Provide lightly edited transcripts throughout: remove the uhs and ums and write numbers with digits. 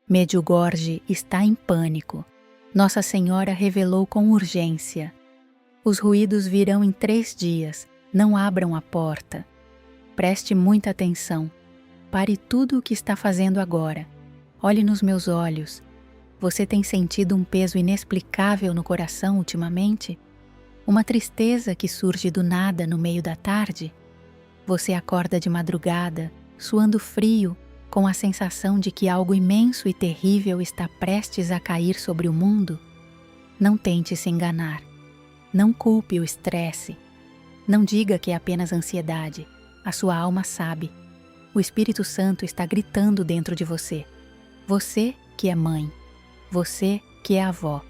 Medjugorje está em pânico. Nossa Senhora revelou com urgência. Os ruídos virão em 3 dias. Não abram a porta. Preste muita atenção. Pare tudo o que está fazendo agora. Olhe nos meus olhos. Você tem sentido um peso inexplicável no coração ultimamente? Uma tristeza que surge do nada no meio da tarde? Você acorda de madrugada, suando frio, com a sensação de que algo imenso e terrível está prestes a cair sobre o mundo? Não tente se enganar. Não culpe o estresse. Não diga que é apenas ansiedade. A sua alma sabe. O Espírito Santo está gritando dentro de você. Você que é mãe. Você que é avó.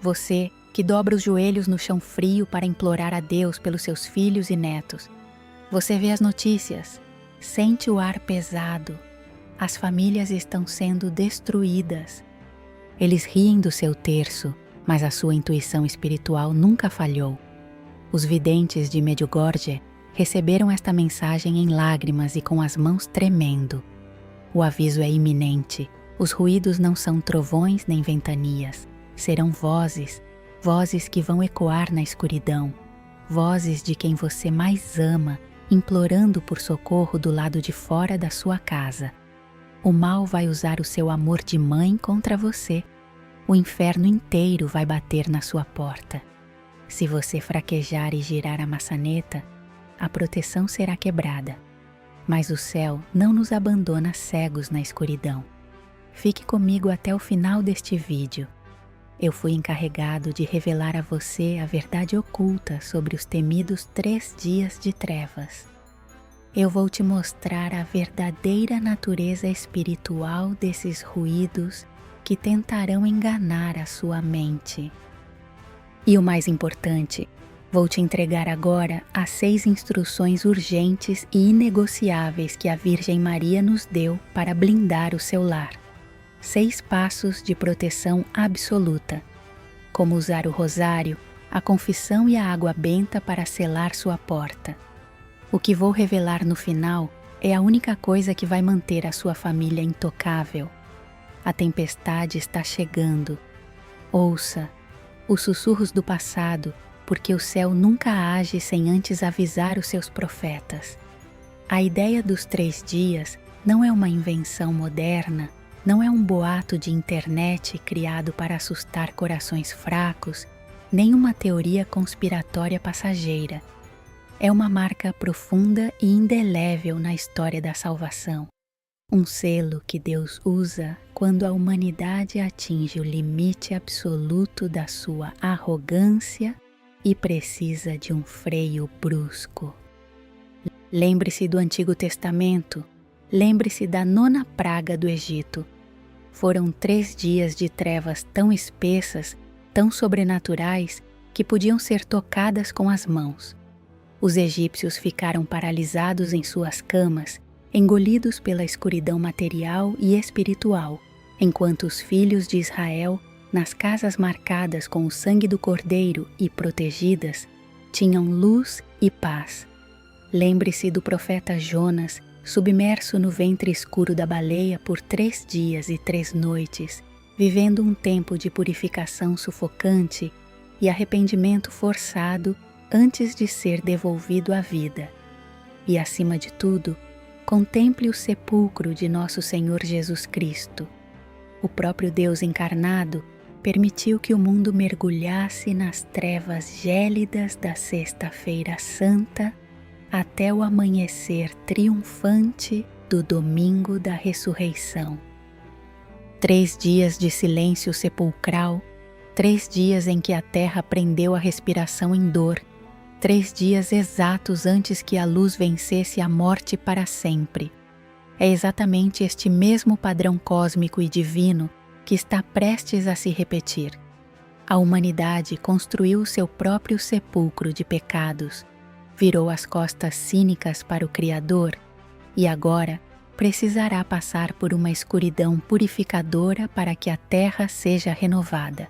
Você que dobra os joelhos no chão frio para implorar a Deus pelos seus filhos e netos. Você vê as notícias. Sente o ar pesado. As famílias estão sendo destruídas. Eles riem do seu terço, mas a sua intuição espiritual nunca falhou. Os videntes de Medjugorje receberam esta mensagem em lágrimas e com as mãos tremendo. O aviso é iminente. Os ruídos não são trovões nem ventanias. Serão vozes, vozes que vão ecoar na escuridão. Vozes de quem você mais ama, implorando por socorro do lado de fora da sua casa. O mal vai usar o seu amor de mãe contra você. O inferno inteiro vai bater na sua porta. Se você fraquejar e girar a maçaneta, a proteção será quebrada. Mas o céu não nos abandona cegos na escuridão. Fique comigo até o final deste vídeo. Eu fui encarregado de revelar a você a verdade oculta sobre os temidos 3 dias de trevas. Eu vou te mostrar a verdadeira natureza espiritual desses ruídos que tentarão enganar a sua mente. E o mais importante, vou te entregar agora as 6 instruções urgentes e inegociáveis que a Virgem Maria nos deu para blindar o seu lar. 6 passos de proteção absoluta. Como usar o rosário, a confissão e a água benta para selar sua porta. O que vou revelar no final é a única coisa que vai manter a sua família intocável. A tempestade está chegando. Ouça os sussurros do passado, porque o céu nunca age sem antes avisar os seus profetas. A ideia dos 3 dias não é uma invenção moderna, não é um boato de internet criado para assustar corações fracos, nem uma teoria conspiratória passageira. É uma marca profunda e indelével na história da salvação. Um selo que Deus usa quando a humanidade atinge o limite absoluto da sua arrogância e precisa de um freio brusco. Lembre-se do Antigo Testamento, lembre-se da 9ª praga do Egito. Foram 3 dias de trevas tão espessas, tão sobrenaturais, que podiam ser tocadas com as mãos. Os egípcios ficaram paralisados em suas camas, engolidos pela escuridão material e espiritual, enquanto os filhos de Israel, nas casas marcadas com o sangue do Cordeiro e protegidas, tinham luz e paz. Lembre-se do profeta Jonas, submerso no ventre escuro da baleia por 3 dias e 3 noites, vivendo um tempo de purificação sufocante e arrependimento forçado antes de ser devolvido à vida. E, acima de tudo, contemple o sepulcro de nosso Senhor Jesus Cristo. O próprio Deus encarnado permitiu que o mundo mergulhasse nas trevas gélidas da Sexta-feira Santa até o amanhecer triunfante do domingo da ressurreição. 3 dias de silêncio sepulcral, 3 dias em que a terra prendeu a respiração em dor, 3 dias exatos antes que a luz vencesse a morte para sempre. É exatamente este mesmo padrão cósmico e divino que está prestes a se repetir. A humanidade construiu seu próprio sepulcro de pecados, virou as costas cínicas para o Criador e agora precisará passar por uma escuridão purificadora para que a terra seja renovada.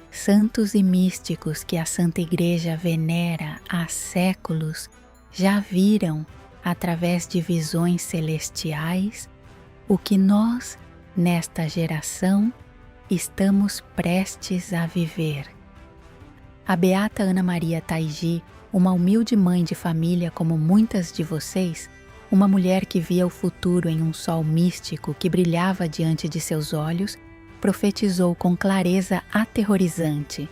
Santos e místicos que a Santa Igreja venera há séculos já viram, através de visões celestiais, o que nós, nesta geração, estamos prestes a viver. A beata Ana Maria Taigi, uma humilde mãe de família como muitas de vocês, uma mulher que via o futuro em um sol místico que brilhava diante de seus olhos, profetizou com clareza aterrorizante: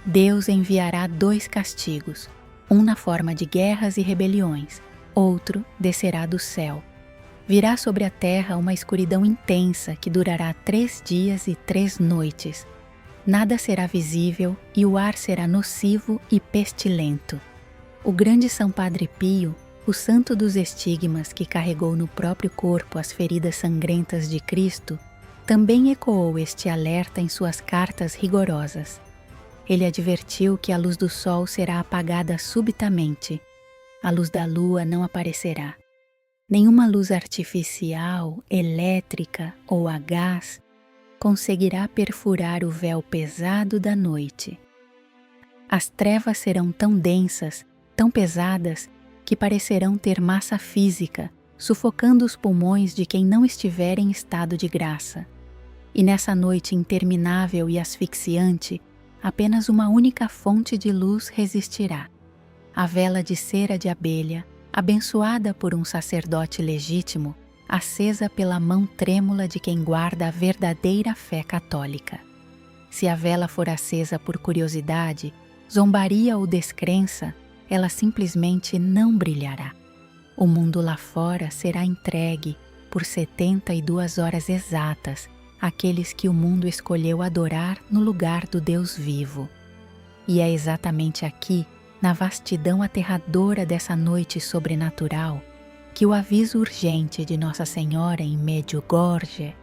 Deus enviará 2 castigos, um na forma de guerras e rebeliões, outro descerá do céu. Virá sobre a terra uma escuridão intensa que durará 3 dias e 3 noites. Nada será visível e o ar será nocivo e pestilento. O grande São Padre Pio, o santo dos estigmas que carregou no próprio corpo as feridas sangrentas de Cristo, também ecoou este alerta em suas cartas rigorosas. Ele advertiu que a luz do sol será apagada subitamente. A luz da lua não aparecerá. Nenhuma luz artificial, elétrica ou a gás conseguirá perfurar o véu pesado da noite. As trevas serão tão densas, tão pesadas, que parecerão ter massa física, sufocando os pulmões de quem não estiver em estado de graça. E nessa noite interminável e asfixiante, apenas uma única fonte de luz resistirá: a vela de cera de abelha, abençoada por um sacerdote legítimo, acesa pela mão trêmula de quem guarda a verdadeira fé católica. Se a vela for acesa por curiosidade, zombaria ou descrença, ela simplesmente não brilhará. O mundo lá fora será entregue, por 72 horas exatas, àqueles que o mundo escolheu adorar no lugar do Deus vivo. E é exatamente aqui, na vastidão aterradora dessa noite sobrenatural, que o aviso urgente de Nossa Senhora em Medjugorje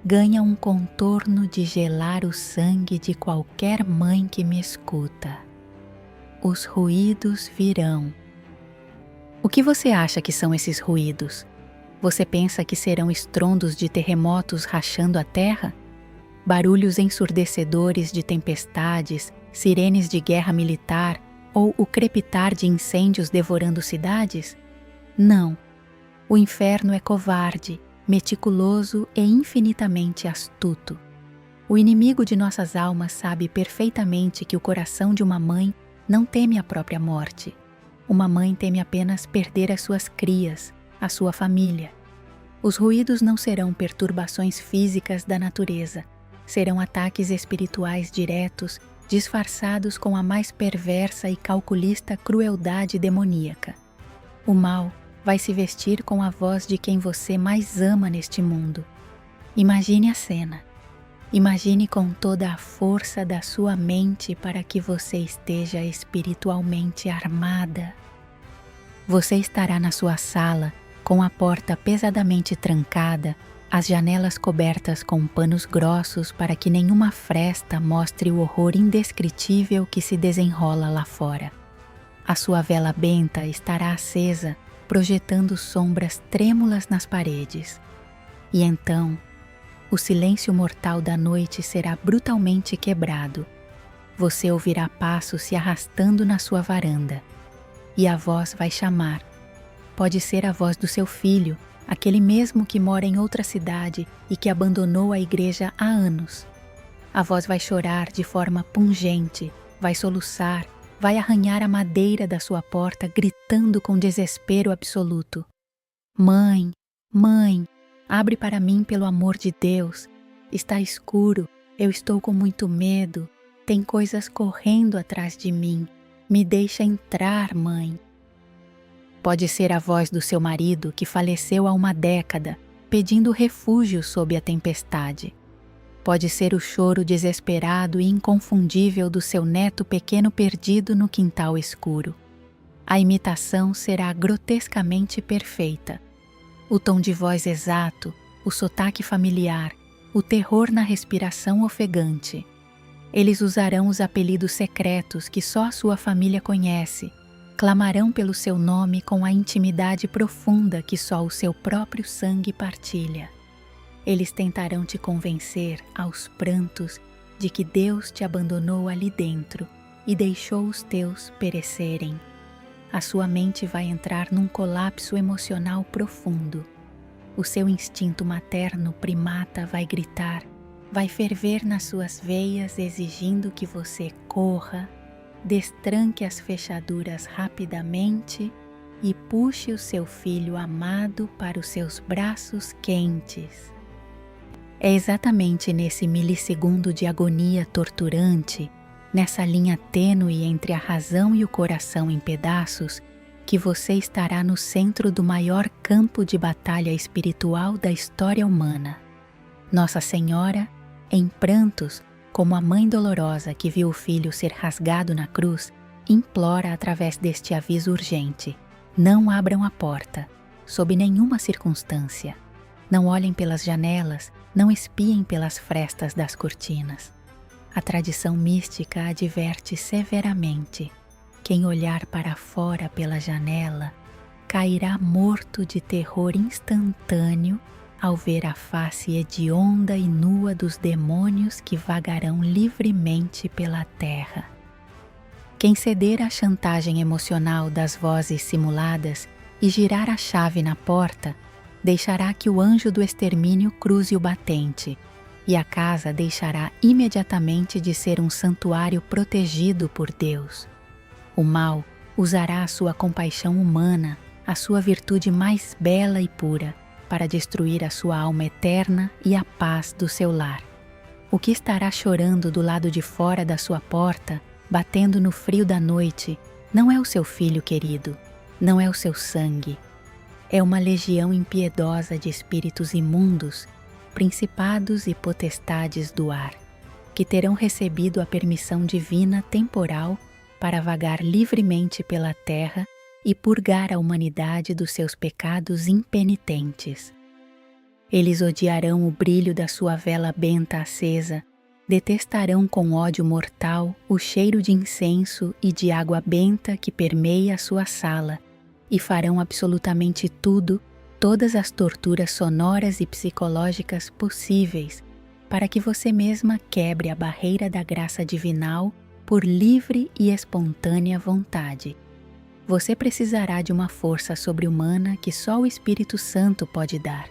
ganha um contorno de gelar o sangue de qualquer mãe que me escuta. Os ruídos virão. O que você acha que são esses ruídos? Você pensa que serão estrondos de terremotos rachando a terra? Barulhos ensurdecedores de tempestades, sirenes de guerra militar ou o crepitar de incêndios devorando cidades? Não. O inferno é covarde, meticuloso e infinitamente astuto. O inimigo de nossas almas sabe perfeitamente que o coração de uma mãe não teme a própria morte. Uma mãe teme apenas perder as suas crias, a sua família. Os ruídos não serão perturbações físicas da natureza, serão ataques espirituais diretos, disfarçados com a mais perversa e calculista crueldade demoníaca. O mal vai se vestir com a voz de quem você mais ama neste mundo. Imagine a cena. Imagine com toda a força da sua mente para que você esteja espiritualmente armada. Você estará na sua sala, com a porta pesadamente trancada, as janelas cobertas com panos grossos para que nenhuma fresta mostre o horror indescritível que se desenrola lá fora. A sua vela benta estará acesa, projetando sombras trêmulas nas paredes. E então, o silêncio mortal da noite será brutalmente quebrado. Você ouvirá passos se arrastando na sua varanda. E a voz vai chamar. Pode ser a voz do seu filho, aquele mesmo que mora em outra cidade e que abandonou a igreja há anos. A voz vai chorar de forma pungente, vai soluçar, vai arranhar a madeira da sua porta gritando com desespero absoluto: Mãe, mãe, abre para mim pelo amor de Deus. Está escuro, eu estou com muito medo, tem coisas correndo atrás de mim. Me deixa entrar, mãe. Pode ser a voz do seu marido que faleceu há uma década, pedindo refúgio sob a tempestade. Pode ser o choro desesperado e inconfundível do seu neto pequeno perdido no quintal escuro. A imitação será grotescamente perfeita. O tom de voz exato, o sotaque familiar, o terror na respiração ofegante. Eles usarão os apelidos secretos que só a sua família conhece, clamarão pelo seu nome com a intimidade profunda que só o seu próprio sangue partilha. Eles tentarão te convencer, aos prantos, de que Deus te abandonou ali dentro e deixou os teus perecerem. A sua mente vai entrar num colapso emocional profundo. o seu instinto materno primata vai gritar, vai ferver nas suas veias exigindo que você corra, destranque as fechaduras rapidamente e puxe o seu filho amado para os seus braços quentes. É exatamente nesse milissegundo de agonia torturante, nessa linha tênue entre a razão e o coração em pedaços, que você estará no centro do maior campo de batalha espiritual da história humana. Nossa Senhora, em prantos, como a mãe dolorosa que viu o filho ser rasgado na cruz, implora através deste aviso urgente: não abram a porta, sob nenhuma circunstância. Não olhem pelas janelas, não espiem pelas frestas das cortinas. A tradição mística adverte severamente: quem olhar para fora pela janela cairá morto de terror instantâneo ao ver a face hedionda e nua dos demônios que vagarão livremente pela terra. Quem ceder à chantagem emocional das vozes simuladas e girar a chave na porta, deixará que o anjo do extermínio cruze o batente, e a casa deixará imediatamente de ser um santuário protegido por Deus. O mal usará a sua compaixão humana, a sua virtude mais bela e pura, para destruir a sua alma eterna e a paz do seu lar. O que estará chorando do lado de fora da sua porta, batendo no frio da noite, não é o seu filho querido, não é o seu sangue. É uma legião impiedosa de espíritos imundos, principados e potestades do ar, que terão recebido a permissão divina temporal para vagar livremente pela terra e purgar a humanidade dos seus pecados impenitentes. Eles odiarão o brilho da sua vela benta acesa, detestarão com ódio mortal o cheiro de incenso e de água benta que permeia a sua sala, e farão absolutamente tudo, todas as torturas sonoras e psicológicas possíveis, para que você mesma quebre a barreira da graça divinal por livre e espontânea vontade. Você precisará de uma força sobre-humana que só o Espírito Santo pode dar.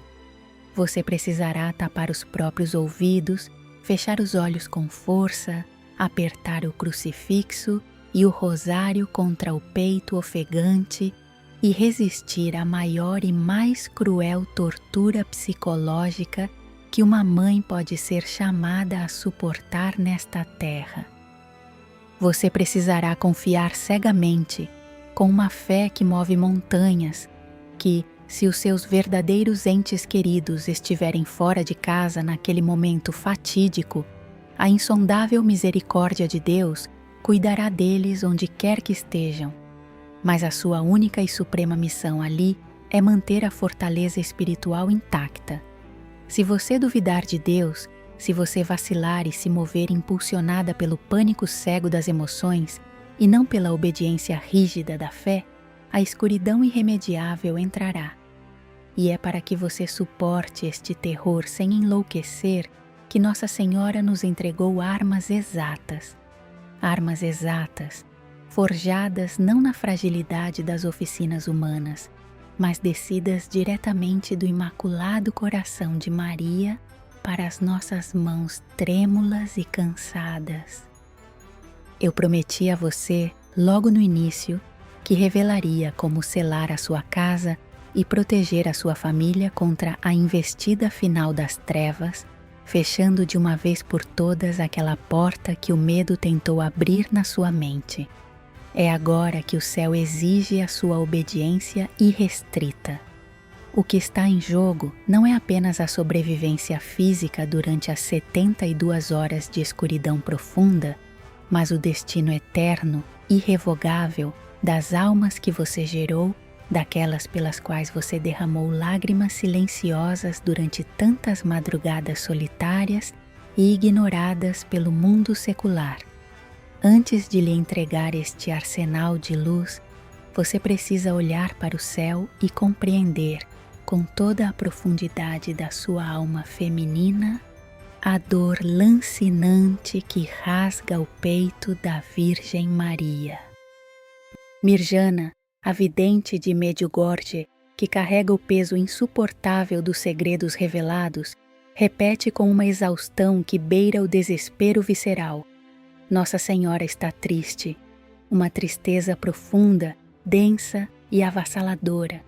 Você precisará tapar os próprios ouvidos, fechar os olhos com força, apertar o crucifixo e o rosário contra o peito ofegante e resistir à maior e mais cruel tortura psicológica que uma mãe pode ser chamada a suportar nesta terra. Você precisará confiar cegamente, com uma fé que move montanhas, que, se os seus verdadeiros entes queridos estiverem fora de casa naquele momento fatídico, a insondável misericórdia de Deus cuidará deles onde quer que estejam. Mas a sua única e suprema missão ali é manter a fortaleza espiritual intacta. Se você duvidar de Deus, se você vacilar e se mover impulsionada pelo pânico cego das emoções e não pela obediência rígida da fé, a escuridão irremediável entrará. E é para que você suporte este terror sem enlouquecer que Nossa Senhora nos entregou armas exatas, forjadas não na fragilidade das oficinas humanas, mas descidas diretamente do Imaculado Coração de Maria para as nossas mãos trêmulas e cansadas. Eu prometi a você, logo no início, que revelaria como selar a sua casa e proteger a sua família contra a investida final das trevas, fechando de uma vez por todas aquela porta que o medo tentou abrir na sua mente. É agora que o céu exige a sua obediência irrestrita. O que está em jogo não é apenas a sobrevivência física durante as 72 horas de escuridão profunda, mas o destino eterno, irrevogável, das almas que você gerou, daquelas pelas quais você derramou lágrimas silenciosas durante tantas madrugadas solitárias e ignoradas pelo mundo secular. Antes de lhe entregar este arsenal de luz, você precisa olhar para o céu e compreender, com toda a profundidade da sua alma feminina, a dor lancinante que rasga o peito da Virgem Maria. Mirjana, a vidente de Medjugorje, que carrega o peso insuportável dos segredos revelados, repete com uma exaustão que beira o desespero visceral: Nossa Senhora está triste. Uma tristeza profunda, densa e avassaladora.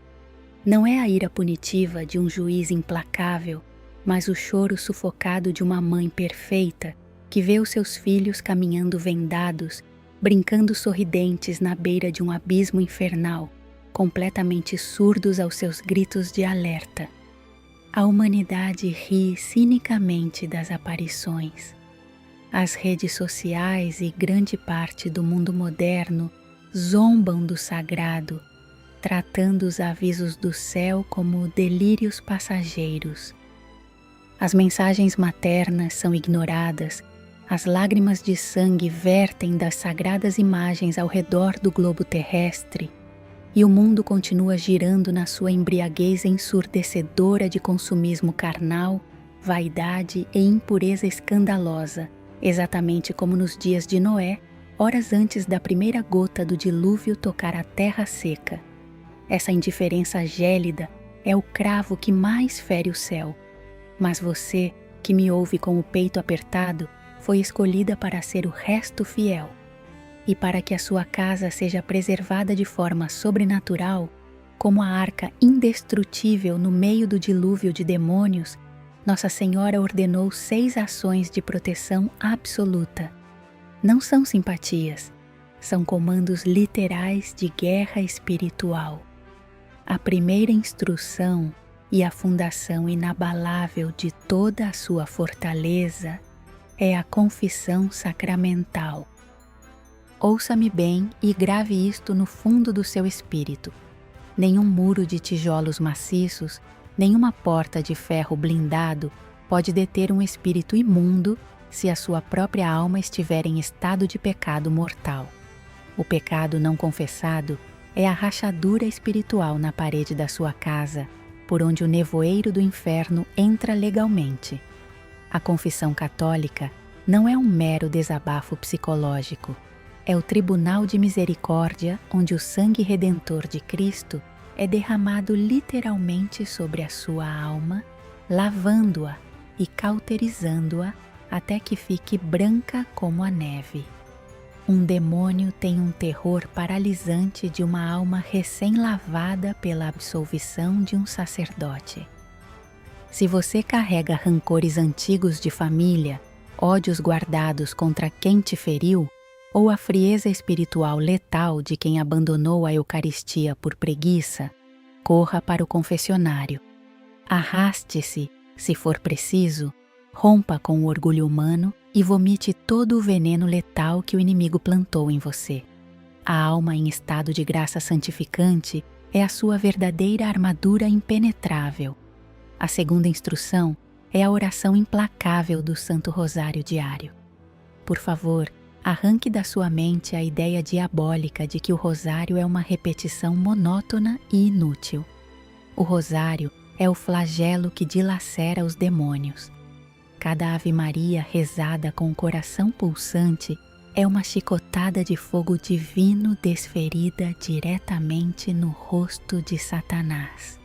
Não é a ira punitiva de um juiz implacável, mas o choro sufocado de uma mãe perfeita que vê os seus filhos caminhando vendados, brincando sorridentes na beira de um abismo infernal, completamente surdos aos seus gritos de alerta. A humanidade ri cinicamente das aparições. As redes sociais e grande parte do mundo moderno zombam do sagrado, tratando os avisos do céu como delírios passageiros. As mensagens maternas são ignoradas, as lágrimas de sangue vertem das sagradas imagens ao redor do globo terrestre, e o mundo continua girando na sua embriaguez ensurdecedora de consumismo carnal, vaidade e impureza escandalosa, exatamente como nos dias de Noé, horas antes da primeira gota do dilúvio tocar a terra seca. Essa indiferença gélida é o cravo que mais fere o céu. Mas você, que me ouve com o peito apertado, foi escolhida para ser o resto fiel. E para que a sua casa seja preservada de forma sobrenatural, como a arca indestrutível no meio do dilúvio de demônios, Nossa Senhora ordenou 6 ações de proteção absoluta. Não são simpatias, são comandos literais de guerra espiritual. A primeira instrução e a fundação inabalável de toda a sua fortaleza é a confissão sacramental. Ouça-me bem e grave isto no fundo do seu espírito. Nenhum muro de tijolos maciços, nenhuma porta de ferro blindado pode deter um espírito imundo se a sua própria alma estiver em estado de pecado mortal. O pecado não confessado é a rachadura espiritual na parede da sua casa, por onde o nevoeiro do inferno entra legalmente. A confissão católica não é um mero desabafo psicológico. É o tribunal de misericórdia onde o sangue redentor de Cristo é derramado literalmente sobre a sua alma, lavando-a e cauterizando-a até que fique branca como a neve. Um demônio tem um terror paralisante de uma alma recém-lavada pela absolvição de um sacerdote. Se você carrega rancores antigos de família, ódios guardados contra quem te feriu, ou a frieza espiritual letal de quem abandonou a Eucaristia por preguiça, corra para o confessionário. Arraste-se, se for preciso, rompa com o orgulho humano e vomite todo o veneno letal que o inimigo plantou em você. A alma em estado de graça santificante é a sua verdadeira armadura impenetrável. A segunda instrução é a oração implacável do Santo Rosário diário. Por favor, arranque da sua mente a ideia diabólica de que o rosário é uma repetição monótona e inútil. O rosário é o flagelo que dilacera os demônios. Cada Ave Maria rezada com o coração pulsante é uma chicotada de fogo divino desferida diretamente no rosto de Satanás.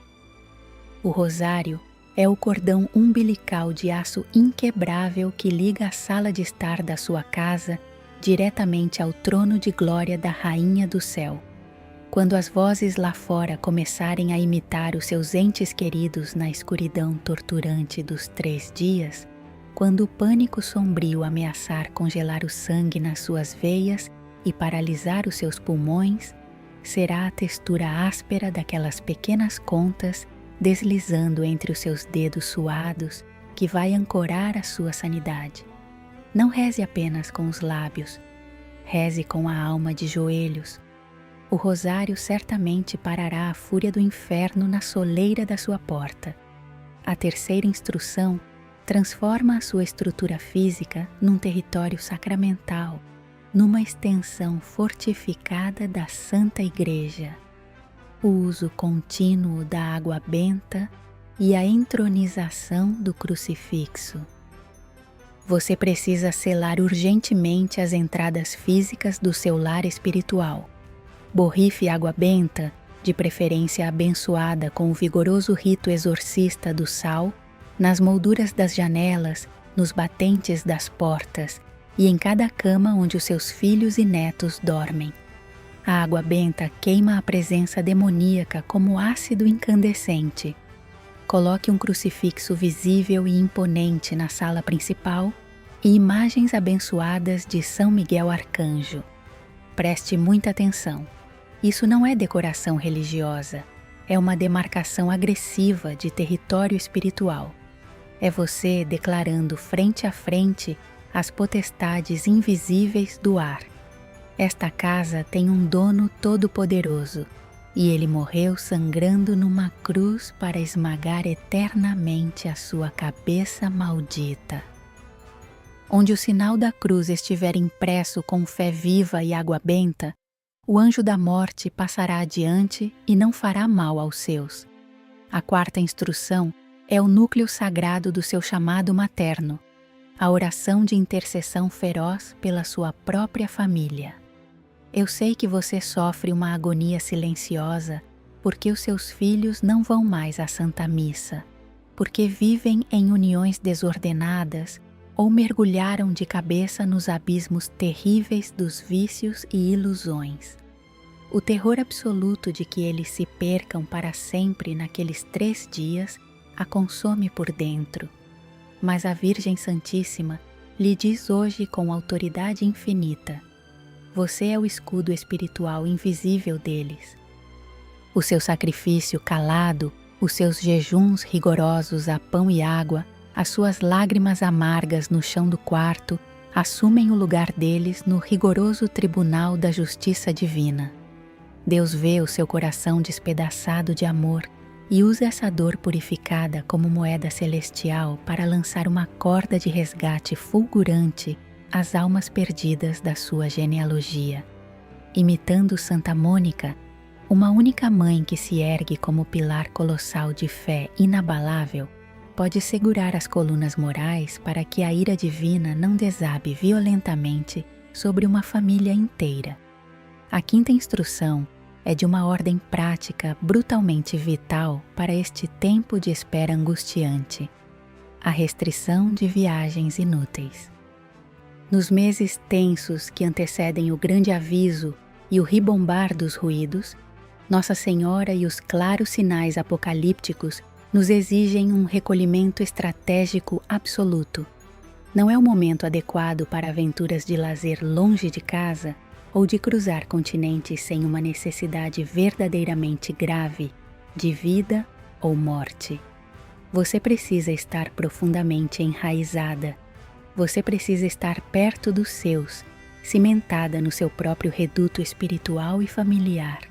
O rosário é o cordão umbilical de aço inquebrável que liga a sala de estar da sua casa diretamente ao trono de glória da Rainha do Céu. Quando as vozes lá fora começarem a imitar os seus entes queridos na escuridão torturante dos 3 dias, quando o pânico sombrio ameaçar congelar o sangue nas suas veias e paralisar os seus pulmões, será a textura áspera daquelas pequenas contas deslizando entre os seus dedos suados que vai ancorar a sua sanidade. Não reze apenas com os lábios, reze com a alma de joelhos. O rosário certamente parará a fúria do inferno na soleira da sua porta. A terceira instrução transforma a sua estrutura física num território sacramental, numa extensão fortificada da Santa Igreja. O uso contínuo da água benta e a entronização do crucifixo. Você precisa selar urgentemente as entradas físicas do seu lar espiritual. Borrife água benta de preferência abençoada com o vigoroso rito exorcista do sal, nas molduras das janelas, nos batentes das portas e em cada cama onde os seus filhos e netos dormem. A água benta queima a presença demoníaca como ácido incandescente. Coloque um crucifixo visível e imponente na sala principal e imagens abençoadas de São Miguel Arcanjo. Preste muita atenção. Isso não é decoração religiosa, é uma demarcação agressiva de território espiritual. É você declarando frente a frente as potestades invisíveis do ar. Esta casa tem um dono todo-poderoso, e ele morreu sangrando numa cruz para esmagar eternamente a sua cabeça maldita. Onde o sinal da cruz estiver impresso com fé viva e água benta, o anjo da morte passará adiante e não fará mal aos seus. A quarta instrução é o núcleo sagrado do seu chamado materno, a oração de intercessão feroz pela sua própria família. Eu sei que você sofre uma agonia silenciosa porque os seus filhos não vão mais à Santa Missa, porque vivem em uniões desordenadas ou mergulharam de cabeça nos abismos terríveis dos vícios e ilusões. O terror absoluto de que eles se percam para sempre naqueles 3 dias a consome por dentro, mas a Virgem Santíssima lhe diz hoje com autoridade infinita: você é o escudo espiritual invisível deles. O seu sacrifício calado, os seus jejuns rigorosos a pão e água, as suas lágrimas amargas no chão do quarto assumem o lugar deles no rigoroso tribunal da justiça divina. Deus vê o seu coração despedaçado de amor e usa essa dor purificada como moeda celestial para lançar uma corda de resgate fulgurante às almas perdidas da sua genealogia. Imitando Santa Mônica, uma única mãe que se ergue como pilar colossal de fé inabalável, pode segurar as colunas morais para que a ira divina não desabe violentamente sobre uma família inteira. A quinta instrução é de uma ordem prática brutalmente vital para este tempo de espera angustiante: a restrição de viagens inúteis. Nos meses tensos que antecedem o grande aviso e o ribombar dos ruídos, Nossa Senhora e os claros sinais apocalípticos nos exigem um recolhimento estratégico absoluto. Não é o momento adequado para aventuras de lazer longe de casa ou de cruzar continentes sem uma necessidade verdadeiramente grave de vida ou morte. Você precisa estar profundamente enraizada. Você precisa estar perto dos seus, cimentada no seu próprio reduto espiritual e familiar.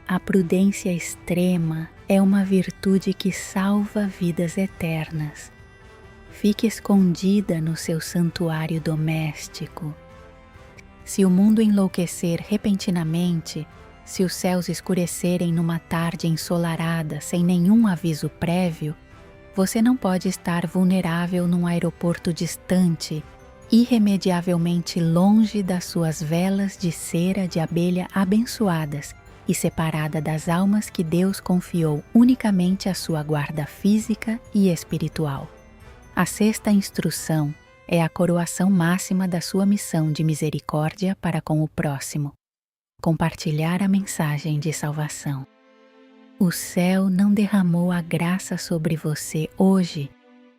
A prudência extrema é uma virtude que salva vidas eternas. Fique escondida no seu santuário doméstico. Se o mundo enlouquecer repentinamente, se os céus escurecerem numa tarde ensolarada sem nenhum aviso prévio, você não pode estar vulnerável num aeroporto distante, irremediavelmente longe das suas velas de cera de abelha abençoadas e separada das almas que Deus confiou unicamente à sua guarda física e espiritual. A sexta instrução é a coroação máxima da sua missão de misericórdia para com o próximo: compartilhar a mensagem de salvação. O céu não derramou a graça sobre você hoje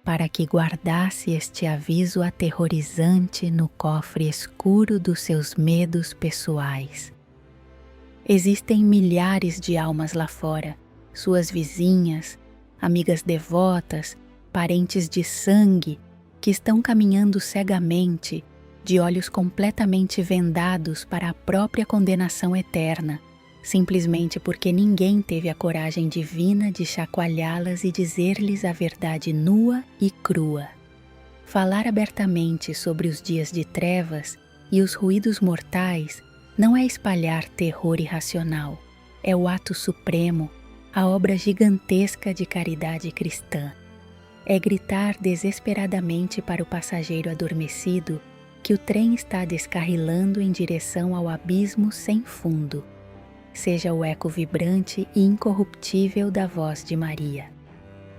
para que guardasse este aviso aterrorizante no cofre escuro dos seus medos pessoais. Existem milhares de almas lá fora, suas vizinhas, amigas devotas, parentes de sangue, que estão caminhando cegamente, de olhos completamente vendados para a própria condenação eterna, simplesmente porque ninguém teve a coragem divina de chacoalhá-las e dizer-lhes a verdade nua e crua. Falar abertamente sobre os dias de trevas e os ruídos mortais não é espalhar terror irracional, é o ato supremo, a obra gigantesca de caridade cristã. É gritar desesperadamente para o passageiro adormecido que o trem está descarrilando em direção ao abismo sem fundo. seja o eco vibrante e incorruptível da voz de Maria.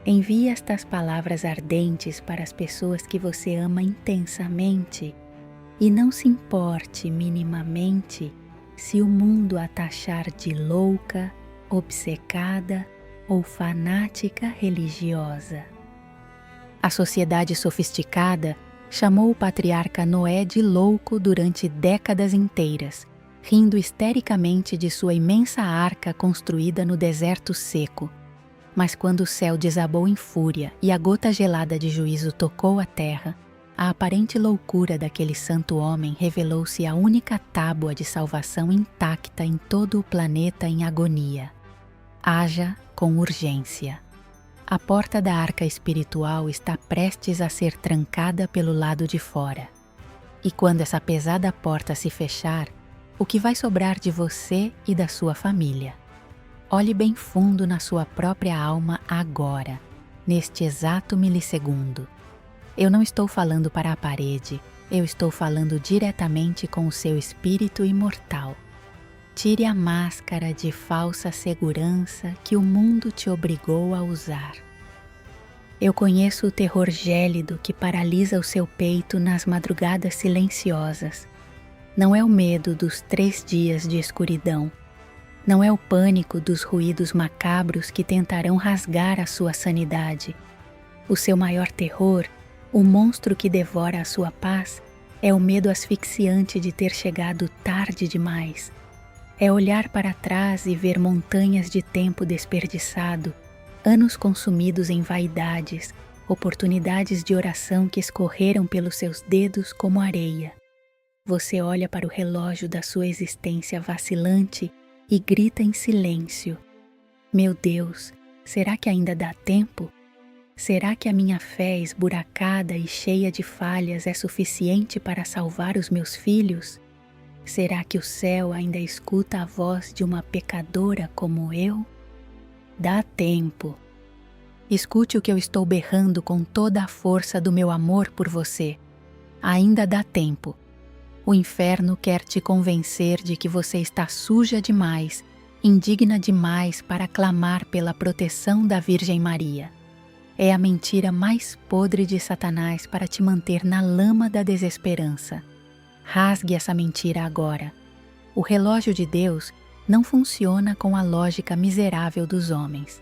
Envie estas palavras ardentes para as pessoas que você ama intensamente e não se importe minimamente se o mundo a taxar de louca, obcecada ou fanática religiosa. A sociedade sofisticada chamou o patriarca Noé de louco durante décadas inteiras, rindo histericamente de sua imensa arca construída no deserto seco. Mas quando o céu desabou em fúria e a gota gelada de juízo tocou a terra, a aparente loucura daquele santo homem revelou-se a única tábua de salvação intacta em todo o planeta em agonia. Haja com urgência. A porta da arca espiritual está prestes a ser trancada pelo lado de fora. E quando essa pesada porta se fechar, o que vai sobrar de você e da sua família? Olhe bem fundo na sua própria alma agora, neste exato milissegundo. Eu não estou falando para a parede, eu estou falando diretamente com o seu espírito imortal. Tire a máscara de falsa segurança que o mundo te obrigou a usar. Eu conheço o terror gélido que paralisa o seu peito nas madrugadas silenciosas. Não é o medo dos 3 dias de escuridão. Não é o pânico dos ruídos macabros que tentarão rasgar a sua sanidade. O seu maior terror, o monstro que devora a sua paz, é o medo asfixiante de ter chegado tarde demais. É olhar para trás e ver montanhas de tempo desperdiçado, anos consumidos em vaidades, oportunidades de oração que escorreram pelos seus dedos como areia. Você olha para o relógio da sua existência vacilante e grita em silêncio: meu Deus, será que ainda dá tempo? Será que a minha fé esburacada e cheia de falhas é suficiente para salvar os meus filhos? Será que o céu ainda escuta a voz de uma pecadora como eu? Dá tempo. Escute o que eu estou berrando com toda a força do meu amor por você. Ainda dá tempo. O inferno quer te convencer de que você está suja demais, indigna demais para clamar pela proteção da Virgem Maria. É a mentira mais podre de Satanás para te manter na lama da desesperança. Rasgue essa mentira agora. O relógio de Deus não funciona com a lógica miserável dos homens.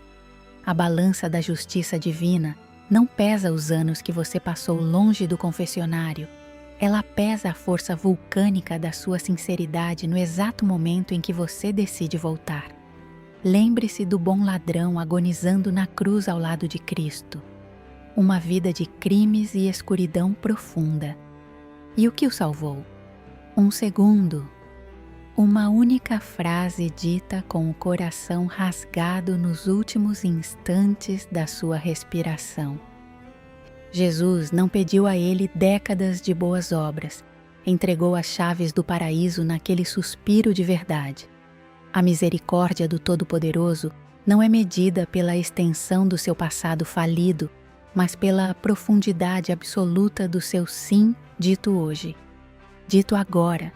A balança da justiça divina não pesa os anos que você passou longe do confessionário. Ela pesa a força vulcânica da sua sinceridade no exato momento em que você decide voltar. Lembre-se do bom ladrão agonizando na cruz ao lado de Cristo. Uma vida de crimes e escuridão profunda. E o que o salvou? 1 segundo. Uma única frase dita com o coração rasgado nos últimos instantes da sua respiração. Jesus não pediu a ele décadas de boas obras, entregou as chaves do paraíso naquele suspiro de verdade. A misericórdia do Todo-Poderoso não é medida pela extensão do seu passado falido, mas pela profundidade absoluta do seu sim dito hoje, dito agora.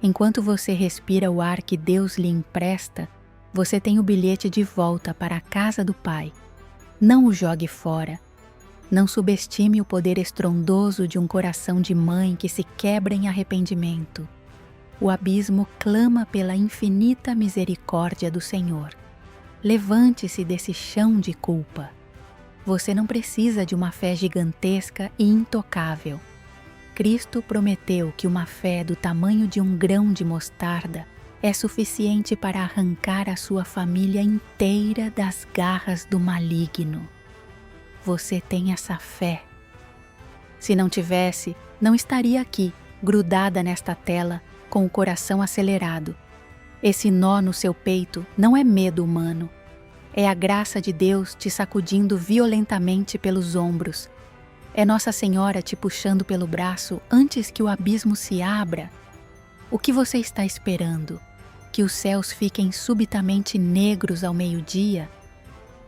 Enquanto você respira o ar que Deus lhe empresta, você tem o bilhete de volta para a casa do Pai. Não o jogue fora. Não subestime o poder estrondoso de um coração de mãe que se quebra em arrependimento. O abismo clama pela infinita misericórdia do Senhor. Levante-se desse chão de culpa. Você não precisa de uma fé gigantesca e intocável. Cristo prometeu que uma fé do tamanho de um grão de mostarda é suficiente para arrancar a sua família inteira das garras do maligno. Você tem essa fé. Se não tivesse, não estaria aqui, grudada nesta tela, com o coração acelerado. Esse nó no seu peito não é medo humano. É a graça de Deus te sacudindo violentamente pelos ombros. É Nossa Senhora te puxando pelo braço antes que o abismo se abra. O que você está esperando? Que os céus fiquem subitamente negros ao meio-dia?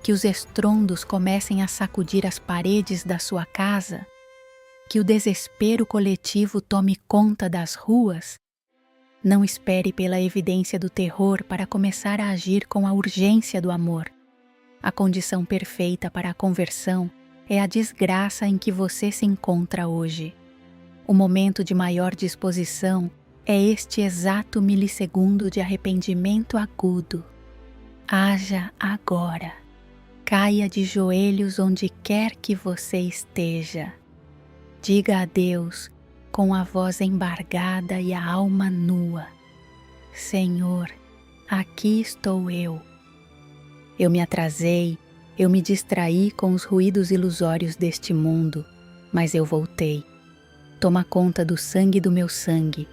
Que os estrondos comecem a sacudir as paredes da sua casa? Que o desespero coletivo tome conta das ruas? Não espere pela evidência do terror para começar a agir com a urgência do amor. A condição perfeita para a conversão é a desgraça em que você se encontra hoje. O momento de maior disposição é este exato milissegundo de arrependimento agudo. Haja agora. Caia de joelhos onde quer que você esteja. Diga a Deus, com a voz embargada e a alma nua: Senhor, aqui estou eu. Eu me atrasei, eu me distraí com os ruídos ilusórios deste mundo, mas eu voltei. Toma conta do sangue do meu sangue.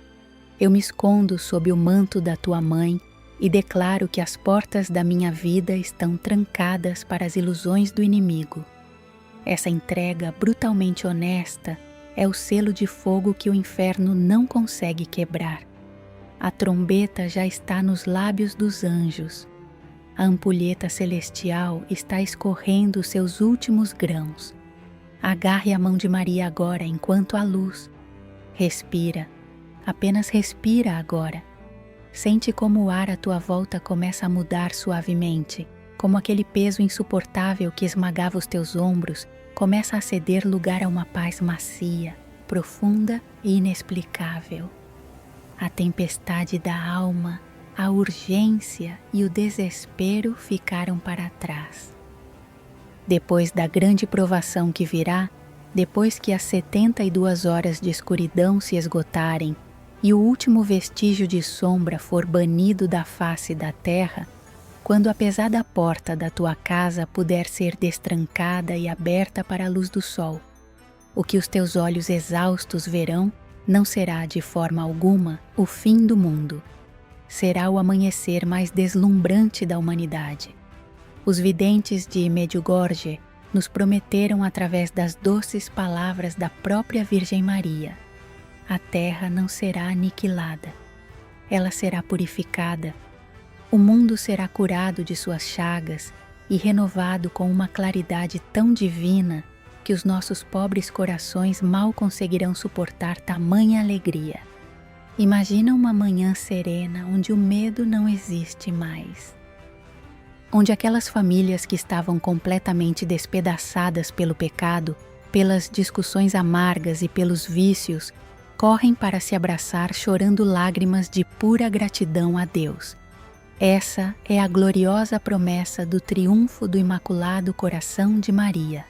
Eu me escondo sob o manto da tua mãe e declaro que as portas da minha vida estão trancadas para as ilusões do inimigo. Essa entrega brutalmente honesta é o selo de fogo que o inferno não consegue quebrar. A trombeta já está nos lábios dos anjos. A ampulheta celestial está escorrendo os seus últimos grãos. Agarre a mão de Maria agora enquanto há luz. Respira, apenas respira agora. Sente como o ar à tua volta começa a mudar suavemente, como aquele peso insuportável que esmagava os teus ombros começa a ceder lugar a uma paz macia, profunda e inexplicável. A tempestade da alma, a urgência e o desespero ficaram para trás. Depois da grande provação que virá, depois que as 72 horas de escuridão se esgotarem e o último vestígio de sombra for banido da face da terra, quando a pesada porta da tua casa puder ser destrancada e aberta para a luz do sol, o que os teus olhos exaustos verão não será de forma alguma o fim do mundo. Será o amanhecer mais deslumbrante da humanidade. Os videntes de Medjugorje nos prometeram através das doces palavras da própria Virgem Maria: a terra não será aniquilada, ela será purificada. O mundo será curado de suas chagas e renovado com uma claridade tão divina que os nossos pobres corações mal conseguirão suportar tamanha alegria. Imagina uma manhã serena onde o medo não existe mais. Onde aquelas famílias que estavam completamente despedaçadas pelo pecado, pelas discussões amargas e pelos vícios, correm para se abraçar chorando lágrimas de pura gratidão a Deus. Essa é a gloriosa promessa do triunfo do Imaculado Coração de Maria.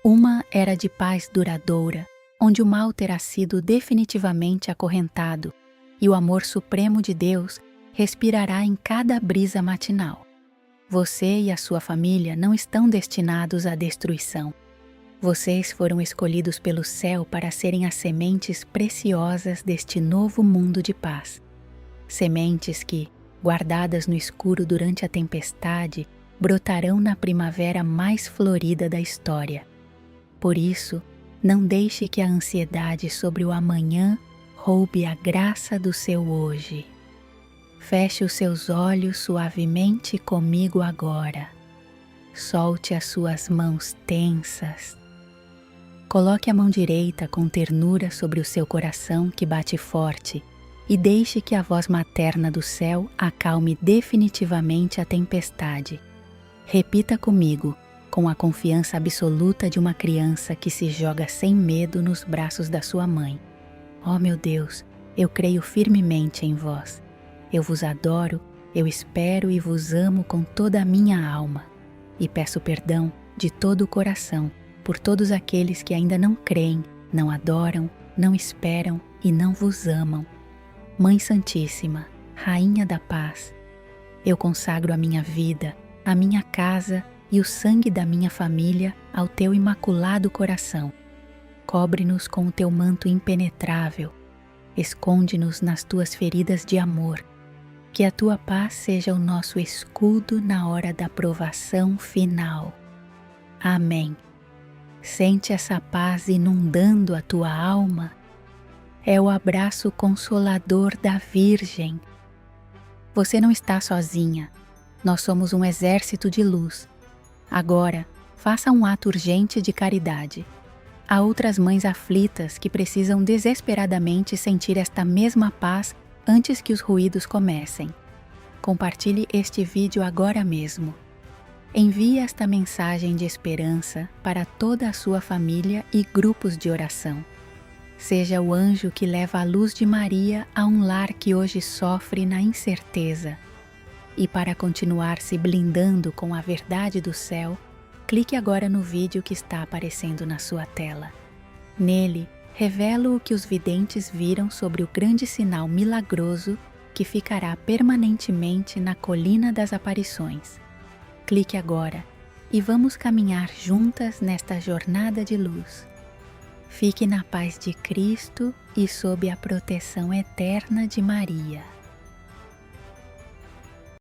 Uma era de paz duradoura, onde o mal terá sido definitivamente acorrentado e o amor supremo de Deus respirará em cada brisa matinal. Você e a sua família não estão destinados à destruição. Vocês foram escolhidos pelo céu para serem as sementes preciosas deste novo mundo de paz. Sementes que, guardadas no escuro durante a tempestade, brotarão na primavera mais florida da história. Por isso, não deixe que a ansiedade sobre o amanhã roube a graça do seu hoje. Feche os seus olhos suavemente comigo agora. Solte as suas mãos tensas. Coloque a mão direita com ternura sobre o seu coração que bate forte e deixe que a voz materna do céu acalme definitivamente a tempestade. Repita comigo, com a confiança absoluta de uma criança que se joga sem medo nos braços da sua mãe. Ó meu Deus, eu creio firmemente em vós. Eu vos adoro, eu espero e vos amo com toda a minha alma. E peço perdão de todo o coração por todos aqueles que ainda não creem, não adoram, não esperam e não vos amam. Mãe Santíssima, Rainha da Paz, eu consagro a minha vida, a minha casa e o sangue da minha família ao teu imaculado coração. Cobre-nos com o teu manto impenetrável, esconde-nos nas tuas feridas de amor. Que a tua paz seja o nosso escudo na hora da provação final. Amém. Sente essa paz inundando a tua alma. É o abraço consolador da Virgem. Você não está sozinha. Nós somos um exército de luz. Agora, faça um ato urgente de caridade. Há outras mães aflitas que precisam desesperadamente sentir esta mesma paz antes que os ruídos comecem. Compartilhe este vídeo agora mesmo. Envie esta mensagem de esperança para toda a sua família e grupos de oração. Seja o anjo que leva a luz de Maria a um lar que hoje sofre na incerteza. E para continuar se blindando com a verdade do céu, clique agora no vídeo que está aparecendo na sua tela. Nele, revelo o que os videntes viram sobre o grande sinal milagroso que ficará permanentemente na Colina das Aparições. Clique agora e vamos caminhar juntas nesta jornada de luz. Fique na paz de Cristo e sob a proteção eterna de Maria.